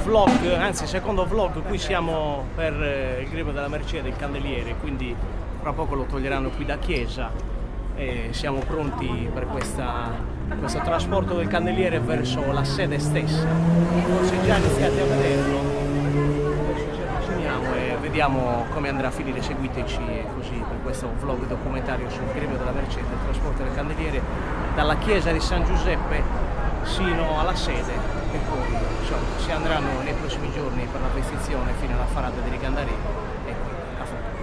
vlog, anzi secondo vlog. Qui siamo per il gremio della Mercede del Candeliere, quindi fra poco lo toglieranno qui da chiesa e siamo pronti per questo trasporto del Candeliere verso la sede stessa. Forse già iniziate a vederlo, adesso ci avviciniamo e vediamo come andrà a finire. Seguiteci così per questo vlog documentario sul gremio della Mercede, il trasporto del Candeliere dalla chiesa di San Giuseppe sino alla sede, e poi insomma, si andranno nei prossimi giorni per la vestizione fino alla parata di Ricandarì e quindi a fra poco.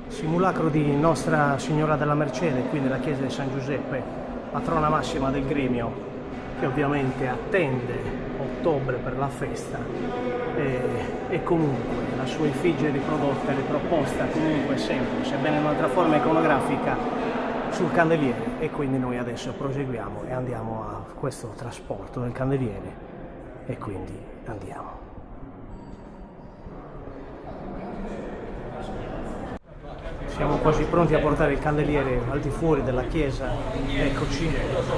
Simulacro di Nostra Signora della Mercede, qui nella chiesa di San Giuseppe, patrona massima del gremio, che ovviamente attende ottobre per la festa e comunque la sua effigie riprodotta e riproposta comunque sempre, sebbene in un'altra forma iconografica, sul Candeliere, e quindi noi adesso proseguiamo e andiamo a questo trasporto del Candeliere e quindi andiamo. Siamo quasi pronti a portare il Candeliere al di fuori della chiesa, eccoci,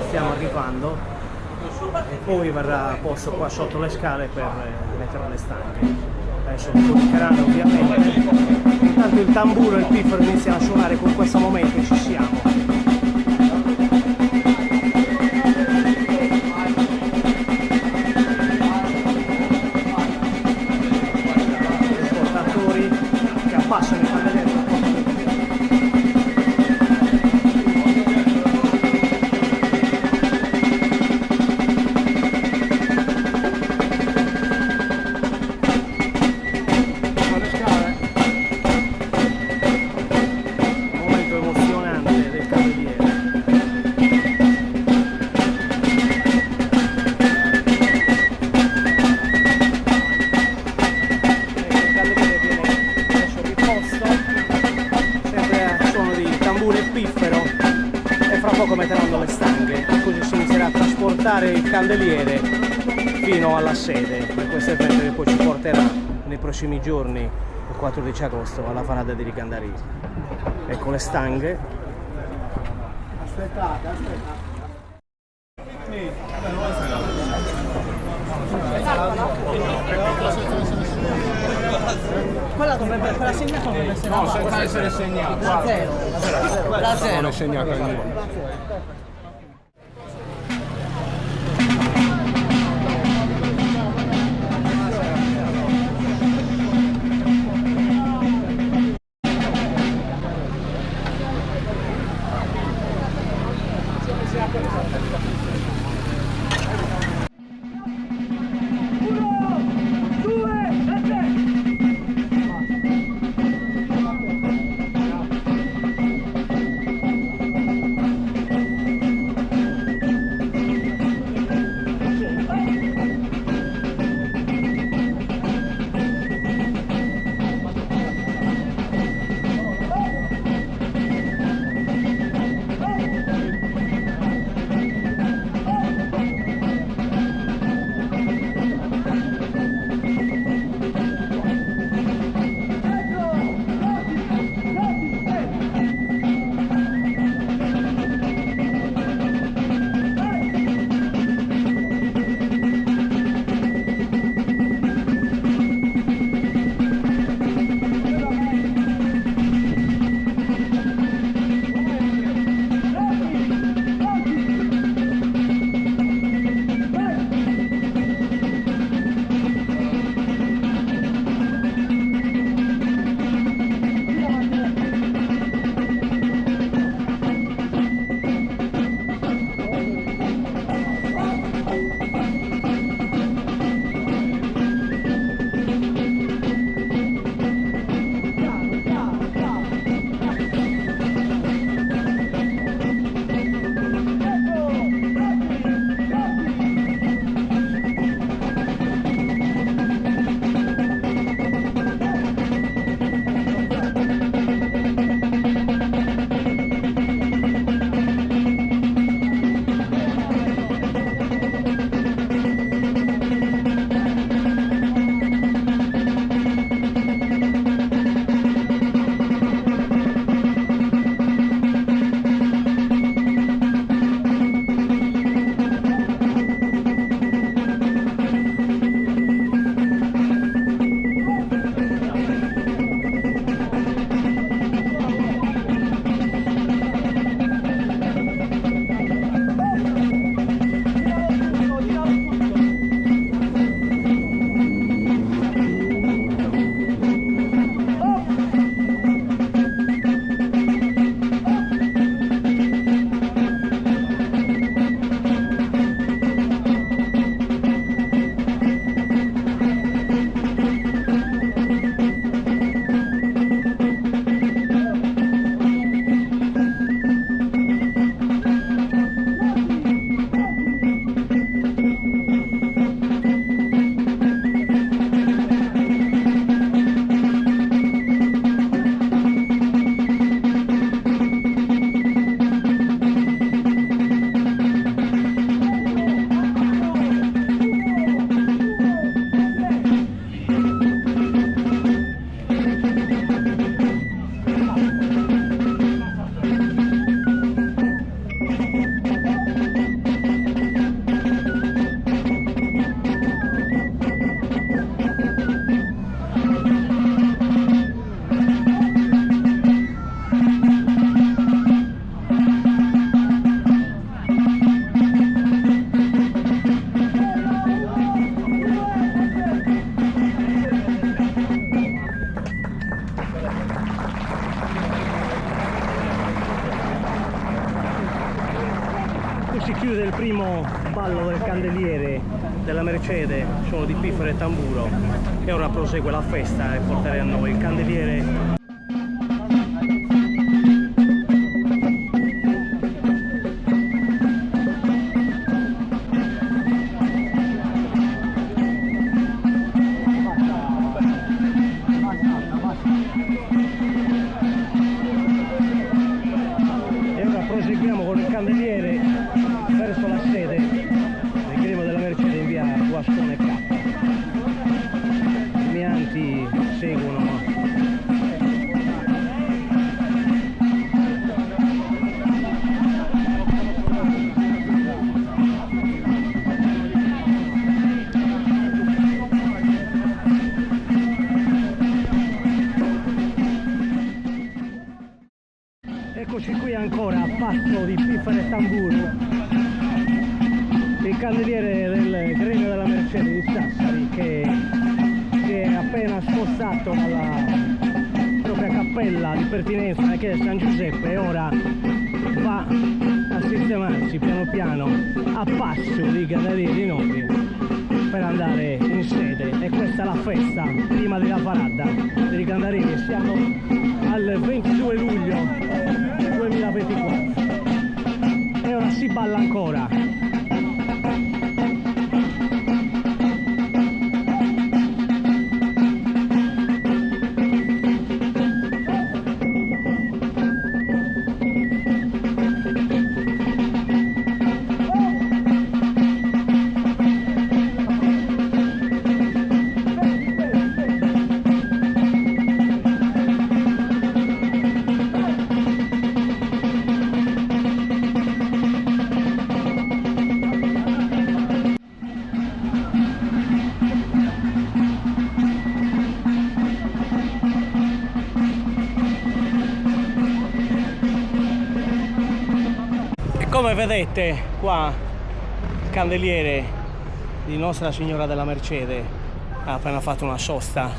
stiamo arrivando e poi verrà posto qua sotto le scale per mettere le stanghe. Adesso lo caricheranno ovviamente, intanto il tamburo e il piffero iniziano a suonare, con questo momento ci siamo. I portatori che abbassano il Candeliere. Metteranno le stanghe e così si inizierà a trasportare il Candeliere fino alla sede per questo evento che poi ci porterà nei prossimi giorni, il 14 agosto, alla parata di Ricandarì. Ecco le stanghe. Aspettate. Quella segnata dovrebbe essere no, senza essere segnata. la 0. La 0. Non è segnata niente. ultimo ballo del candeliere della Mercede, sono di piffero e tamburo, e ora prosegue la festa e porterei a noi il candeliere. Proseguiamo con il candeliere verso la sede del Gremio della Mercede in via Guascone K. I mianti seguono. Eccoci qui ancora a passo di piffero e tamburo, il candeliere del Gremio della Mercede di Sassari, che si è appena spostato dalla propria cappella di pertinenza alla chiesa di San Giuseppe e ora va a sistemarsi piano piano a passo di candelieri noti per andare in sede. E questa è la festa prima della parata dei candelieri. Siamo al 22 luglio 2024 e ora si balla ancora. Come vedete qua il candeliere di Nostra Signora della Mercede ha appena fatto una sosta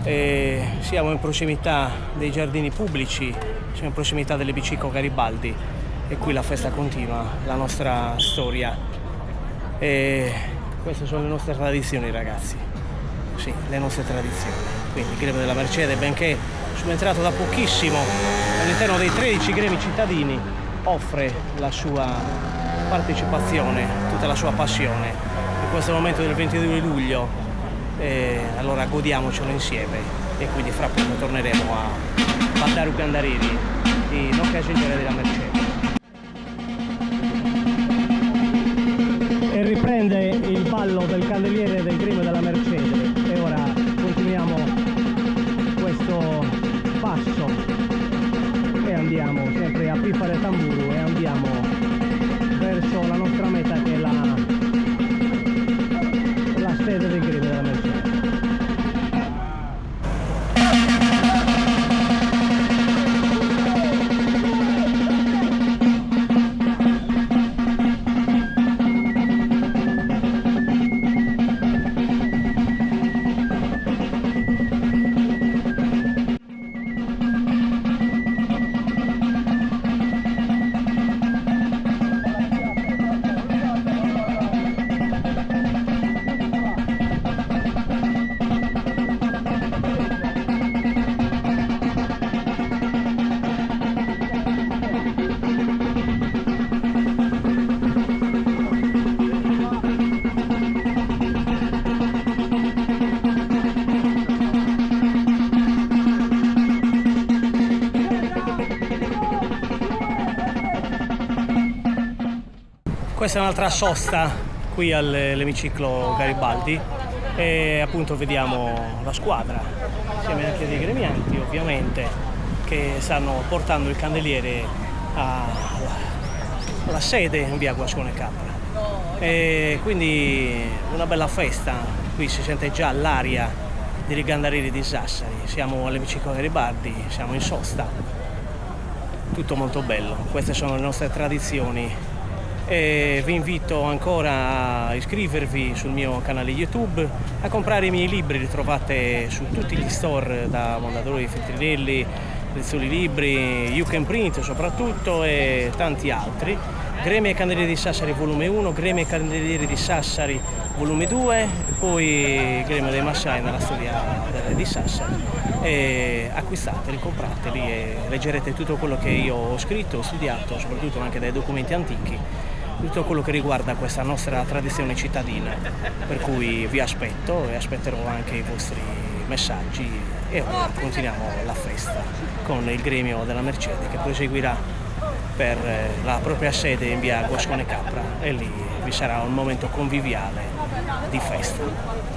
e siamo in prossimità dei giardini pubblici, siamo in prossimità delle Bicicco Garibaldi e qui la festa continua, la nostra storia e queste sono le nostre tradizioni, ragazzi, sì, le nostre tradizioni. Quindi il Gremio della Mercede, benché subentrato da pochissimo all'interno dei 13 gremi cittadini, offre la sua partecipazione, tutta la sua passione in questo momento del 22 luglio, allora godiamocelo insieme e quindi fra poco torneremo a ballare i candelieri in occasione della Mercede. E riprende il ballo del candeliere del Gremio della Mercede e ora continuiamo questo passo e andiamo sempre a piffare tamburo e andiamo verso la nostra meta, che è la sede del Gremio della Mercede. Questa è un'altra sosta qui all'emiciclo Garibaldi e appunto vediamo la squadra, insieme anche dei gremianti ovviamente, che stanno portando il candeliere alla sede in via Guascone K. E quindi una bella festa, qui si sente già l'aria dei candelieri di Sassari, siamo all'emiciclo Garibaldi, siamo in sosta, tutto molto bello, queste sono le nostre tradizioni. E vi invito ancora a iscrivervi sul mio canale YouTube, a comprare i miei libri, li trovate su tutti gli store, da Mondadori, Feltrinelli, Rizzoli Libri, You Can Print soprattutto e tanti altri. Gremi e Candelieri di Sassari volume 1, Gremi e Candelieri di Sassari volume 2, poi Gremio dei Massai nella storia di Sassari. E acquistateli, comprateli e leggerete tutto quello che io ho scritto, ho studiato, soprattutto anche dai documenti antichi, tutto quello che riguarda questa nostra tradizione cittadina, per cui vi aspetto e aspetterò anche i vostri messaggi e ora continuiamo la festa con il Gremio della Mercede che proseguirà per la propria sede in via Guascone Capra e lì vi sarà un momento conviviale di festa.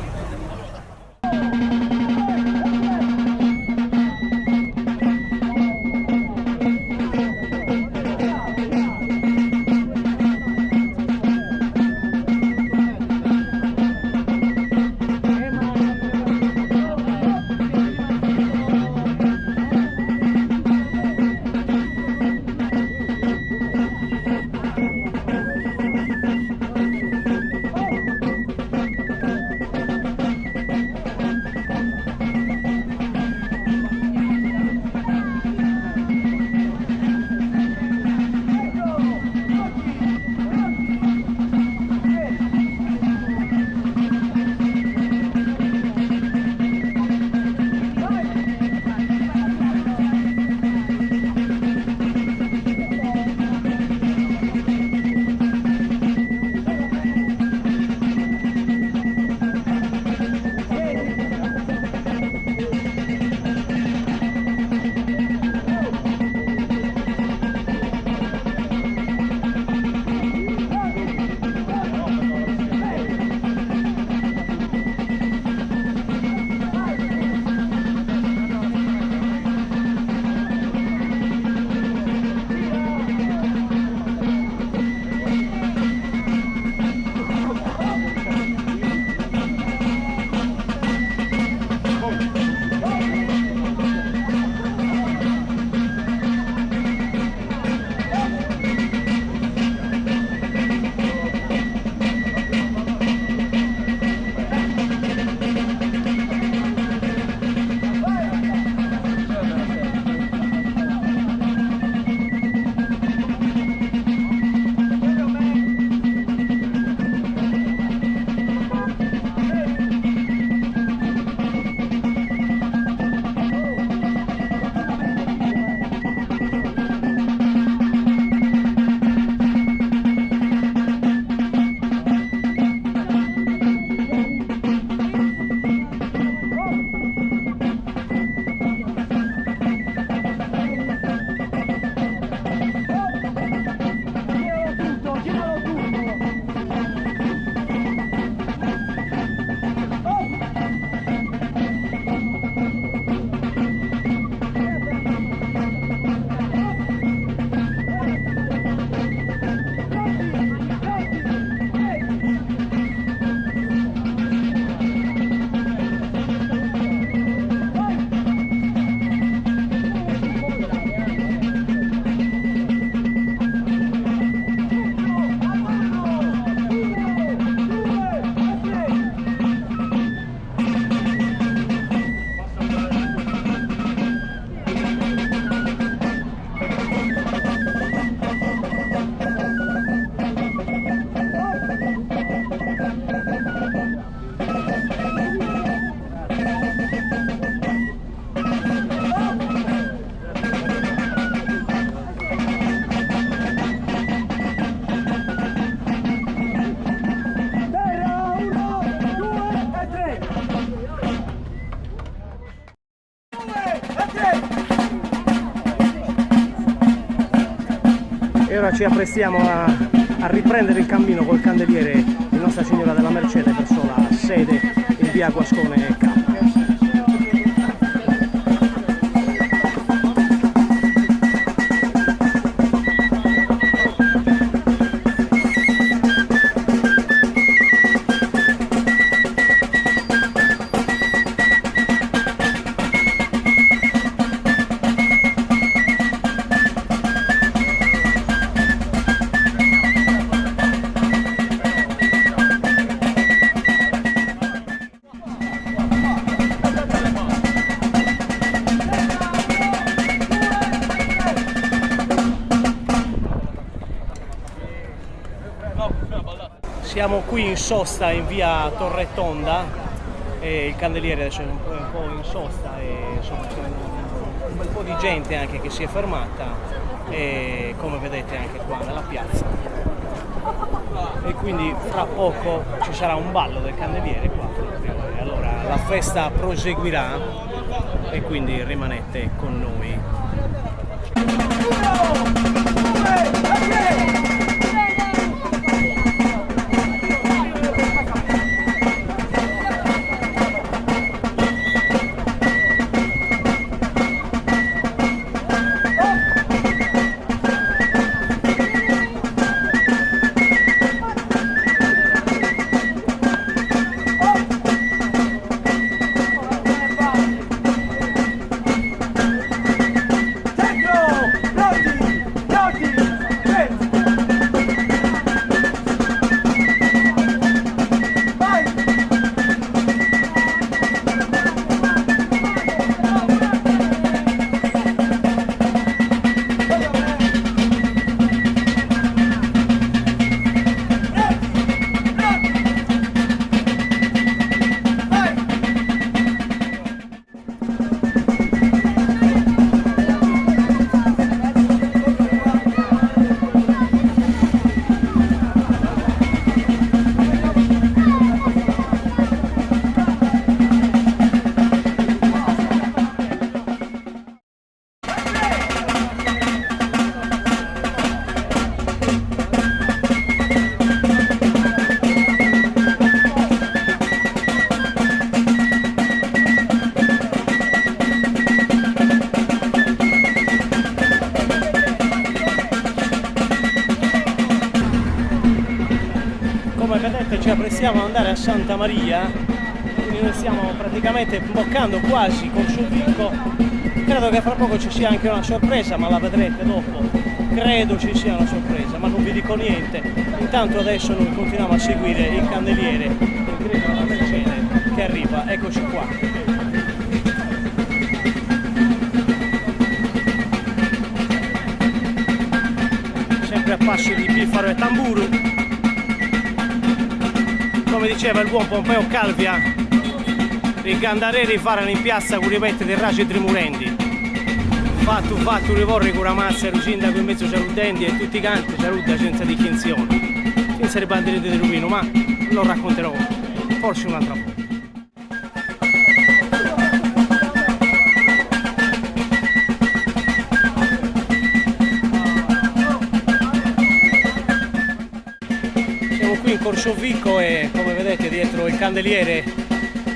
E ora ci apprestiamo a riprendere il cammino col candeliere di Nostra Signora della Mercede verso la sede in via Guascone Capra. Siamo qui in sosta in via Torretonda e il candeliere adesso è un po' in sosta e insomma c'è un bel po' di gente anche che si è fermata e come vedete anche qua nella piazza. E quindi fra poco ci sarà un ballo del candeliere qua proprio. E allora la festa proseguirà e quindi rimanete con noi. Come vedete ci apprestiamo ad andare a Santa Maria, quindi noi stiamo praticamente imboccando quasi Corsovico. Credo che fra poco ci sia anche una sorpresa, ma la vedrete dopo. Credo ci sia una sorpresa, ma non vi dico niente. Intanto adesso noi continuiamo a seguire il candeliere, il gremio della Mercede che arriva, eccoci qua. Sempre a passo di Piffaro e Tamburo. Come diceva il buon Pompeo Calvia, i candareri faranno in piazza con i petti dei raci e trimurendi. Fatto rivorre con la mazza, il sindaco in mezzo salutendi e tutti i canti saluta senza distinzione. Senza le bandiere di Rubino, ma lo racconterò forse un'altra volta. Qui in Corsovico e come vedete dietro il candeliere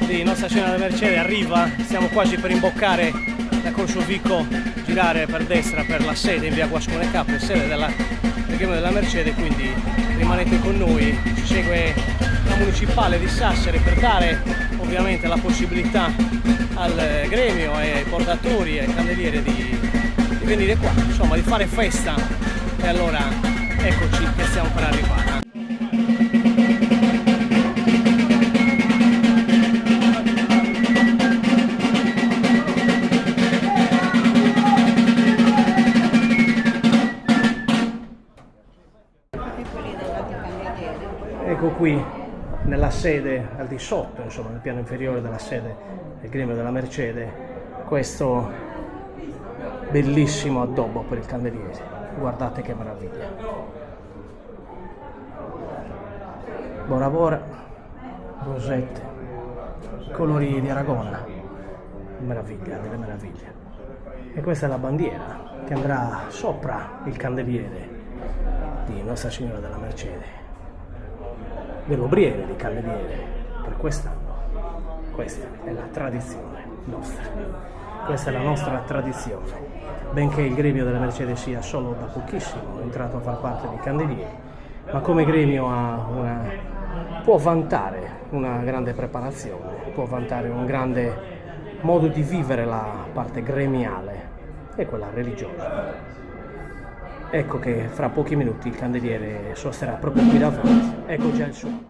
di Nostra Signora della Mercede arriva, stiamo quasi per imboccare da Corsovico, girare per destra per la sede in via Guascone Capri, sede del gremio della Mercede, quindi rimanete con noi, ci segue la municipale di Sassari per dare ovviamente la possibilità al gremio e ai portatori e ai candelieri di venire qua, insomma di fare festa e allora eccoci che stiamo per arrivare. Ecco qui nella sede, al di sotto, insomma nel piano inferiore della sede del gremio della Mercede, questo bellissimo addobbo per il candeliere. Guardate che meraviglia. Bora Bora, rosette, colori di Aragona, meraviglia delle meraviglie. E questa è la bandiera che andrà sopra il candeliere di Nostra Signora della Mercede, dell'obriere di candeliere per quest'anno. Questa è la tradizione nostra, questa è la nostra tradizione, benché il gremio della Mercede sia solo da pochissimo entrato a far parte dei candelieri, ma come gremio può vantare una grande preparazione, può vantare un grande modo di vivere la parte gremiale e quella religiosa. Ecco che fra pochi minuti il candeliere sosterrà proprio qui davanti. Ecco già il suono.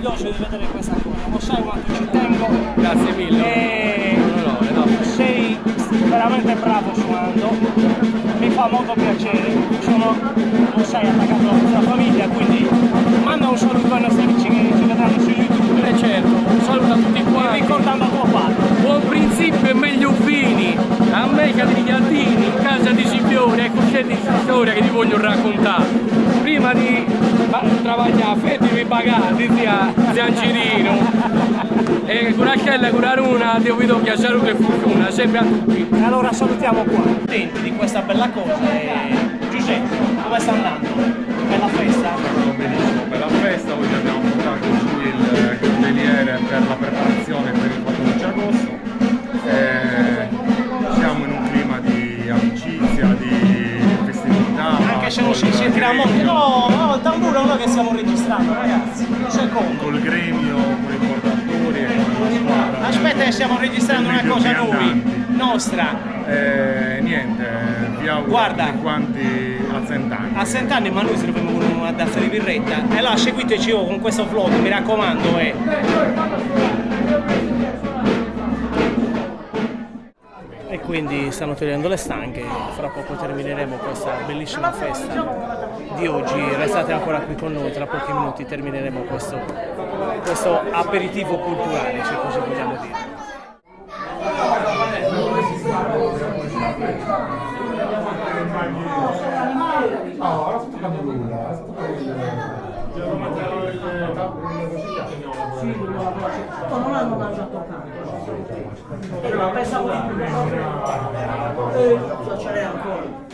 orgoglioso di vedere questa cosa, lo sai quanto ci tengo. Grazie mille. Sei veramente bravo suonando, mi fa molto piacere, lo sai attaccato alla nostra famiglia, quindi manda un saluto ai nostri amici che ci vedranno su YouTube. Certo, un saluto a tutti quanti. Ricordando tuo padre. Buon principio e meglio fini. A me che di Galdini, in casa di Scipione, ecco c'è di storia che ti voglio raccontare. Prima di travagliare, fetimi bagati, zia Girino. E con la scella, con la runa, ti voglio che salute e fortuna, sempre a tutti. Allora salutiamo qua, contenti di questa bella cosa. Giuseppe, come sta andando? Bella festa? Benissimo, bella festa, oggi abbiamo portato giù il candeliere per la preparazione per il 14 agosto. Siamo in un clima di amicizia, di festività. Anche se non si sentirà molto. No, il tamburo non è che stiamo registrando, ragazzi. Un secondo. Col gremio, con i portatori e con la squadra. Aspetta che stiamo registrando una cosa noi, nostra. Niente, vi auguro Guarda. tutti quanti a 100 anni. A 100 anni, ma noi saremo con una tazza di birretta. E allora seguiteci con questo vlog, mi raccomando. E quindi stanno togliendo le stanghe, fra poco termineremo questa bellissima festa di oggi. Restate ancora qui con noi, tra pochi minuti termineremo questo aperitivo culturale, se così vogliamo dire. Non hanno mangiato tanto. Pensavo di più. Piacerei ancora.